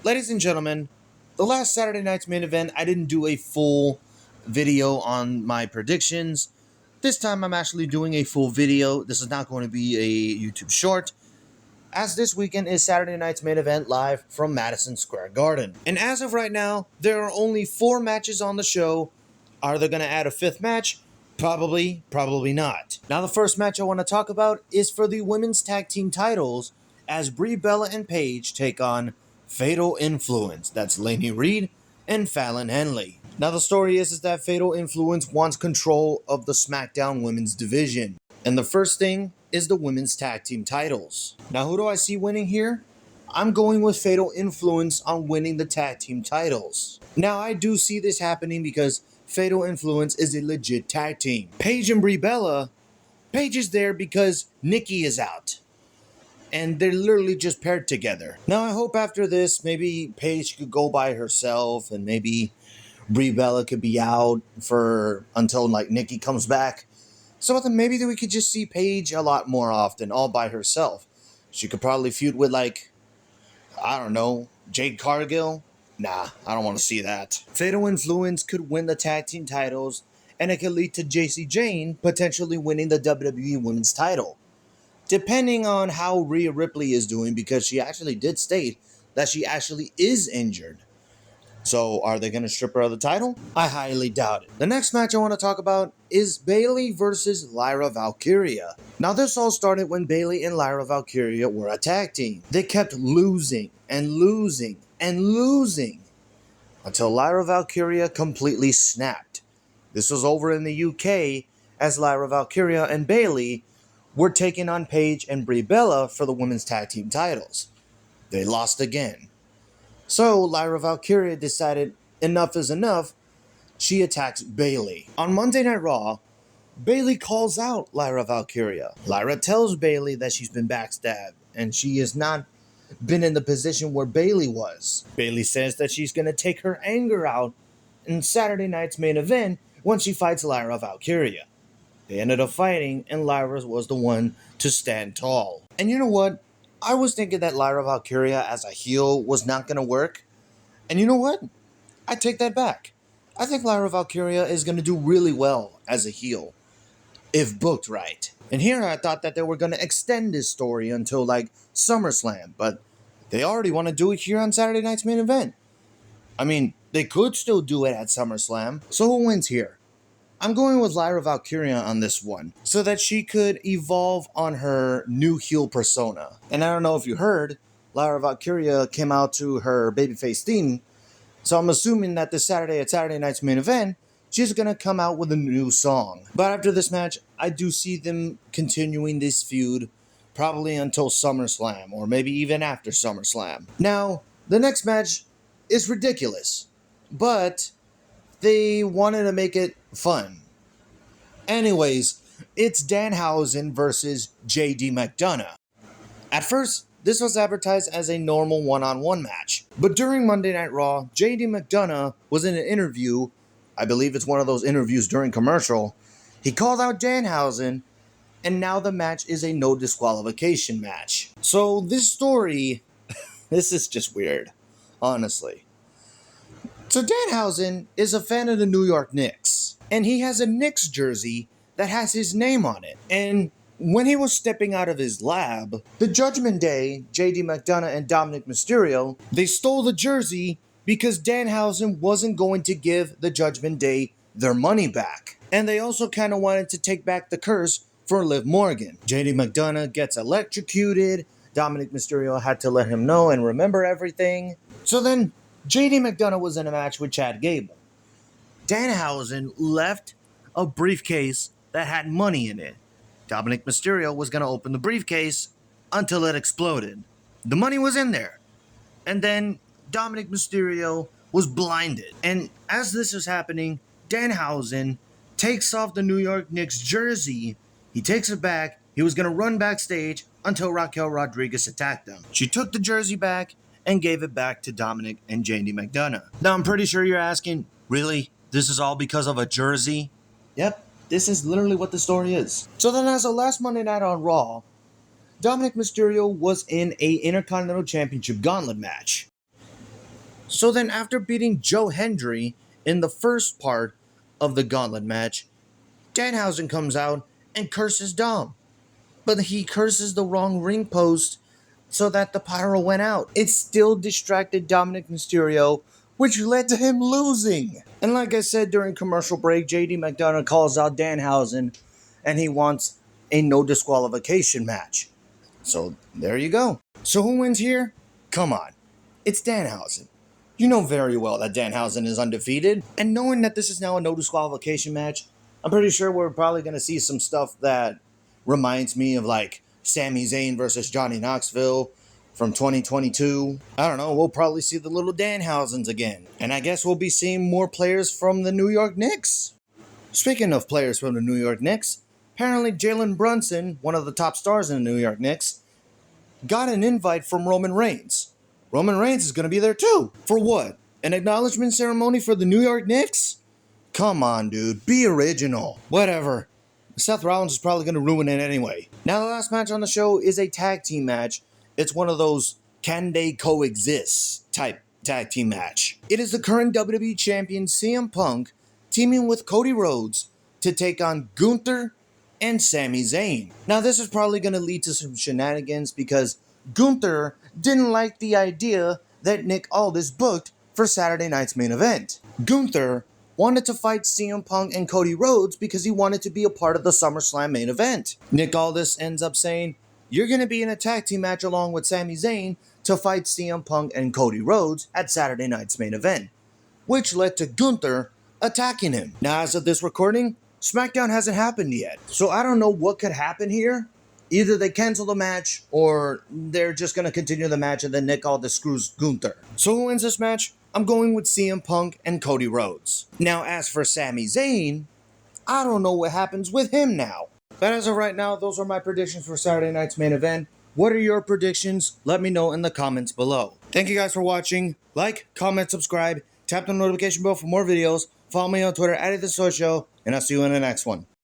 Ladies and gentlemen, the last Saturday night's main event, I didn't do a full video on my predictions. This time I'm actually doing a full video. This is not going to be a YouTube short, as this weekend is Saturday night's main event live from Madison Square Garden. And as of right now, there are only 4 matches on the show. Are they going to add a 5th match? Probably, probably not. Now the first match I want to talk about is for the women's tag team titles, as Brie Bella and Paige take on Fatal Influence. That's Lainey Reed and Fallon Henley. Now the story is that Fatal Influence wants control of the SmackDown women's division. And the first thing is the women's tag team titles. Now who do I see winning here? I'm going with Fatal Influence on winning the tag team titles. Now I do see this happening because Fatal Influence is a legit tag team. Paige and Brie Bella, Paige is there because Nikki is out. And they're literally just paired together. Now I hope after this, maybe Paige could go by herself and maybe Brie Bella could be out for until like Nikki comes back. So then maybe we could just see Paige a lot more often, all by herself. She could probably feud with like, I don't know, Jade Cargill. Nah, I don't want to see that. Fatal Influence could win the tag team titles, and it could lead to JC Jane potentially winning the WWE Women's title. Depending on how Rhea Ripley is doing, because she actually did state that she actually is injured. So are they going to strip her of the title? I highly doubt it. The next match I want to talk about is Bayley versus Lyra Valkyria. Now this all started when Bayley and Lyra Valkyria were a tag team. They kept losing and losing and losing until Lyra Valkyria completely snapped. This was over in the UK as Lyra Valkyria and Bayley were taking on Paige and Brie Bella for the women's tag team titles. They lost again. So Lyra Valkyria decided enough is enough. She attacks Bayley. On Monday Night Raw, Bayley calls out Lyra Valkyria. Lyra tells Bayley that she's been backstabbed and she has not been in the position where Bayley was. Bayley says that she's going to take her anger out in Saturday night's main event when she fights Lyra Valkyria. They ended up fighting, and Lyra was the one to stand tall. And you know what? I was thinking that Lyra Valkyria as a heel was not going to work. And you know what? I take that back. I think Lyra Valkyria is going to do really well as a heel, if booked right. And here I thought that they were going to extend this story until like SummerSlam, but they already want to do it here on Saturday night's main event. I mean, they could still do it at SummerSlam. So who wins here? I'm going with Lyra Valkyria on this one, so that she could evolve on her new heel persona. And I don't know if you heard, Lyra Valkyria came out to her babyface theme, so I'm assuming that this Saturday at Saturday night's main event, she's going to come out with a new song. But after this match, I do see them continuing this feud, probably until SummerSlam, or maybe even after SummerSlam. Now, the next match is ridiculous, but they wanted to make it fun. Anyways, it's Danhausen versus JD McDonough. At first, this was advertised as a normal one-on-one match. But during Monday Night Raw, JD McDonough was in an interview. I believe it's one of those interviews during commercial. He called out Danhausen, and now the match is a no disqualification match. So this story, this is just weird, honestly. So Danhausen is a fan of the New York Knicks, and he has a Knicks jersey that has his name on it. And when he was stepping out of his lab, the Judgment Day, JD McDonough and Dominic Mysterio, they stole the jersey because Danhausen wasn't going to give the Judgment Day their money back. And they also kind of wanted to take back the curse for Liv Morgan. JD McDonough gets electrocuted. Dominic Mysterio had to let him know and remember everything. So then JD McDonough was in a match with Chad Gable. Danhausen left a briefcase that had money in it. Dominic Mysterio was going to open the briefcase until it exploded. The money was in there. And then Dominic Mysterio was blinded. And as this is happening, Danhausen takes off the New York Knicks jersey. He takes it back. He was going to run backstage until Raquel Rodriguez attacked them. She took the jersey back and gave it back to Dominic and JD McDonough. Now, I'm pretty sure you're asking, really? This is all because of a jersey? Yep, this is literally what the story is. So then as of last Monday night on Raw, Dominic Mysterio was in a Intercontinental Championship gauntlet match. So then after beating Joe Hendry in the first part of the gauntlet match, Danhausen comes out and curses Dom. But he curses the wrong ring post so that the pyro went out. It still distracted Dominic Mysterio, which led to him losing. And like I said during commercial break, JD McDonough calls out Danhausen and he wants a no disqualification match. So there you go. So who wins here? Come on. It's Danhausen. You know very well that Danhausen is undefeated. And knowing that this is now a no disqualification match, I'm pretty sure we're probably going to see some stuff that reminds me of like Sami Zayn versus Johnny Knoxville from 2022. I don't know, we'll probably see the little Danhausens again. And I guess we'll be seeing more players from the New York Knicks. Speaking of players from the New York Knicks, apparently Jalen Brunson, one of the top stars in the New York Knicks, got an invite from Roman Reigns. Roman Reigns is going to be there too. For what? An acknowledgement ceremony for the New York Knicks? Come on, dude. Be original. Whatever. Seth Rollins is probably going to ruin it anyway. Now, the last match on the show is a tag team match. It's one of those can they coexist type tag team match. It is the current WWE Champion CM Punk teaming with Cody Rhodes to take on Gunther and Sami Zayn. Now, this is probably going to lead to some shenanigans because Gunther didn't like the idea that Nick Aldis booked for Saturday night's main event. Gunther wanted to fight CM Punk and Cody Rhodes because he wanted to be a part of the SummerSlam main event. Nick Aldis ends up saying, "You're going to be in a tag team match along with Sami Zayn to fight CM Punk and Cody Rhodes at Saturday night's main event," which led to Gunther attacking him. Now, as of this recording, SmackDown hasn't happened yet, so I don't know what could happen here. Either they cancel the match, or they're just going to continue the match and then Nick Aldis screws Gunther. So who wins this match? I'm going with CM Punk and Cody Rhodes. Now, as for Sami Zayn, I don't know what happens with him now. But as of right now, those are my predictions for Saturday night's main event. What are your predictions? Let me know in the comments below. Thank you guys for watching. Like, comment, subscribe, tap the notification bell for more videos. Follow me on Twitter @ItTheSoyShow, and I'll see you in the next one.